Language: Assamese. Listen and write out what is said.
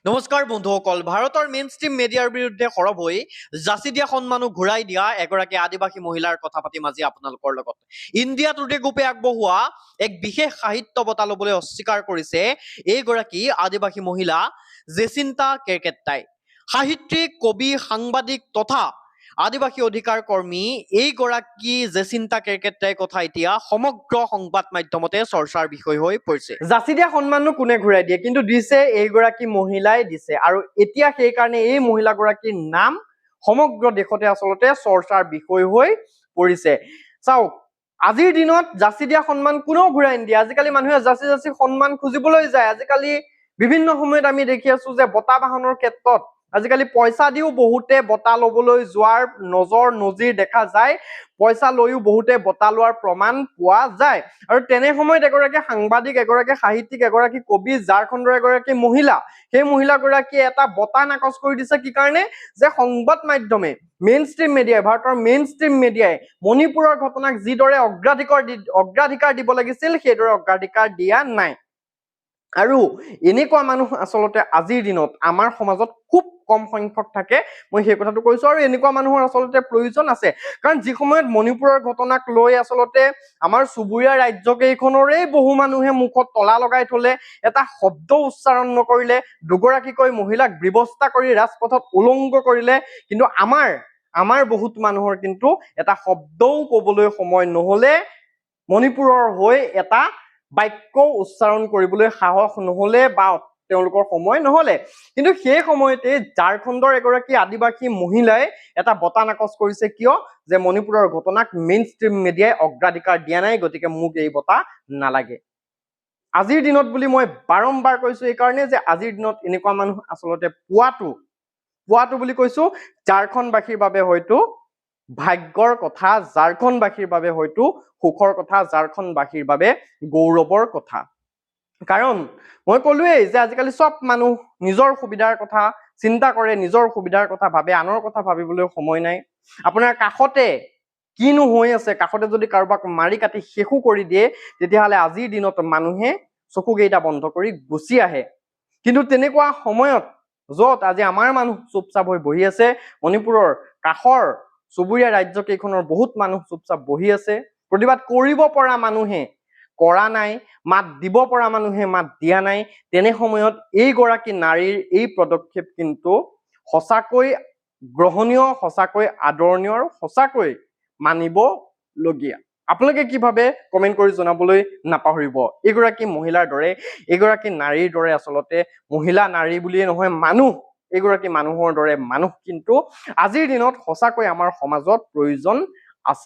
নমস্কাৰ বন্ধুসকল, ভাৰতৰ মেইন ষ্ট্ৰীম মিডিয়াৰ বিৰুদ্ধে সৰব হৈ যাচি দিয়া সন্মানো ঘূৰাই দিয়া এগৰাকী আদিবাসী মহিলাৰ কথা পাতিম আজি আপোনালোকৰ লগত। ইণ্ডিয়া টুডে গ্ৰুপে আগবঢ়োৱা এক বিশেষ সাহিত্য বঁটা ল'বলৈ অস্বীকাৰ কৰিছে এইগৰাকী আদিবাসী মহিলা জেচিন্তা কেৰকেট্টাই। সাহিত্যিক, কবি, সাংবাদিক তথা আদিবাসী অধিকাৰ কৰ্মী এইগৰাকী জেচিন্তা কেৰকেট্টাই কথা এতিয়া সমগ্ৰ সংবাদ মাধ্যমতে চৰ্চাৰ বিষয় হৈ পৰিছে। যাচি দিয়া সন্মাননো কোনে ঘূৰাই দিয়ে, কিন্তু দিছে এইগৰাকী মহিলাই দিছে, আৰু এতিয়া সেইকাৰণে এই মহিলাগৰাকীৰ নাম সমগ্ৰ দেশতে আচলতে চৰ্চাৰ বিষয় হৈ পৰিছে। চাওক, আজিৰ দিনত যাচি দিয়া সন্মান কোনেও ঘূৰাই নিদিয়ে। আজিকালি মানুহে যাচি যাচি সন্মান খুজিবলৈ যায়। আজিকালি বিভিন্ন সময়ত আমি দেখি আছো যে বঁটা বাহনৰ ক্ষেত্ৰত আজিকালি পইচা দিও বহুতে বঁটা ল'বলৈ যোৱাৰ নজিৰ দেখা যায়। পইচা লৈও বহুতে বঁটা লোৱাৰ প্ৰমাণ পোৱা যায়। আৰু তেনে সময়ত এগৰাকী সাংবাদিক, এগৰাকী সাহিত্যিক, এগৰাকী কবি, ঝাৰখণ্ডৰ এগৰাকী মহিলা, সেই মহিলাগৰাকীয়ে এটা বঁটা নাকচ কৰি দিছে। কি কাৰণে? যে সংবাদ মাধ্যমে, মেইন ষ্ট্ৰীম মিডিয়াই, ভাৰতৰ মেইন ষ্ট্ৰীম মিডিয়াই মণিপুৰৰ ঘটনাক যিদৰে অগ্ৰাধিকাৰ দিব লাগিছিল সেইদৰে অগ্ৰাধিকাৰ দিয়া নাই। আৰু এনেকুৱা মানুহ আচলতে আজিৰ দিনত আমাৰ সমাজত খুব কম সংখ্যক থাকে, মই সেই কথাটো কৈছো। আৰু এনেকুৱা মানুহৰ আচলতে প্ৰয়োজন আছে, কাৰণ যি সময়ত মণিপুৰৰ ঘটনাক লৈ আচলতে আমাৰ চুবুৰীয়া ৰাজ্যকেইখনৰে বহু মানুহে মুখত তলা লগাই থলে, এটা শব্দ উচ্চাৰণ নকৰিলে, দুগৰাকীকৈ মহিলাক ব্যৱস্থা কৰি ৰাজপথত উলংগ কৰিলে, কিন্তু আমাৰ বহুত মানুহৰ কিন্তু এটা শব্দও কবলৈ সময় নহলে, মণিপুৰৰ হৈ এটা বাক্য উচ্চাৰণ কৰিবলৈ সাহস নহলে বা তেওঁলোকৰ সময় নহলে। কিন্তু সেই সময়তে ঝাৰখণ্ডৰ এগৰাকী আদিবাসী মহিলাই এটা বঁটা নাকচ কৰিছে। কিয়? যে মণিপুৰৰ ঘটনাক মেইন ষ্ট্ৰীম মিডিয়াই অগ্ৰাধিকাৰ দিয়া নাই, গতিকে মোক এই বঁটা নালাগে। আজিৰ দিনত বুলি মই বাৰম্বাৰ কৈছো এইকাৰণে যে আজিৰ দিনত এনেকুৱা মানুহ আচলতে পোৱাটো বুলি কৈছো ঝাৰখণ্ডবাসীৰ বাবে হয়তো ভাগ্যৰ কথা, ঝাৰখণ্ডবাসীৰ বাবে হয়তো সুখৰ কথা, ঝাৰখণ্ডবাসীৰ বাবে গৌৰৱৰ কথা। কাৰণ মই কলোৱেই যে আজিকালি চব মানুহ নিজৰ সুবিধাৰ কথা চিন্তা কৰে, নিজৰ সুবিধাৰ কথা ভাবে, আনৰ কথা ভাবিবলৈ সময় নাই। আপোনাৰ কাষতে কিনো হৈ আছে, কাষতে যদি কাৰোবাক মাৰি কাটি শেষো কৰি দিয়ে, তেতিয়াহ'লে আজিৰ দিনত মানুহে চকুকেইটা বন্ধ কৰি গুচি আহে। কিন্তু তেনেকুৱা সময়ত য'ত আজি আমাৰ মানুহ চুপচাপ হৈ বহি আছে, মণিপুৰৰ কাষৰ চুবুৰীয়া ৰাজ্য কেইখনৰ বহুত মানুহ চুপচাপ বহি আছে, প্ৰতিবাদ কৰিব পৰা মানুহে কৰা নাই, মাত দিব পৰা মানুহে মাত দিয়া নাই, তেনে সময়ত এইগৰাকী নাৰীৰ এই পদক্ষেপ কিন্তু সঁচাকৈ গ্ৰহণীয়, সঁচাকৈ আদৰণীয় আৰু সঁচাকৈ মানিবলগীয়া। আপোনালোকে কি ভাবে কমেন্ট কৰি জনাবলৈ নাপাহৰিব। এইগৰাকী মহিলাৰ দৰে, এইগৰাকী নাৰীৰ দৰে, আচলতে মহিলা নাৰী বুলিয়ে নহয়, এইগৰাকী মানুহৰ দৰে মানুহ কিন্তু আজিৰ দিনত সঁচাকৈ আমাৰ সমাজত প্ৰয়োজন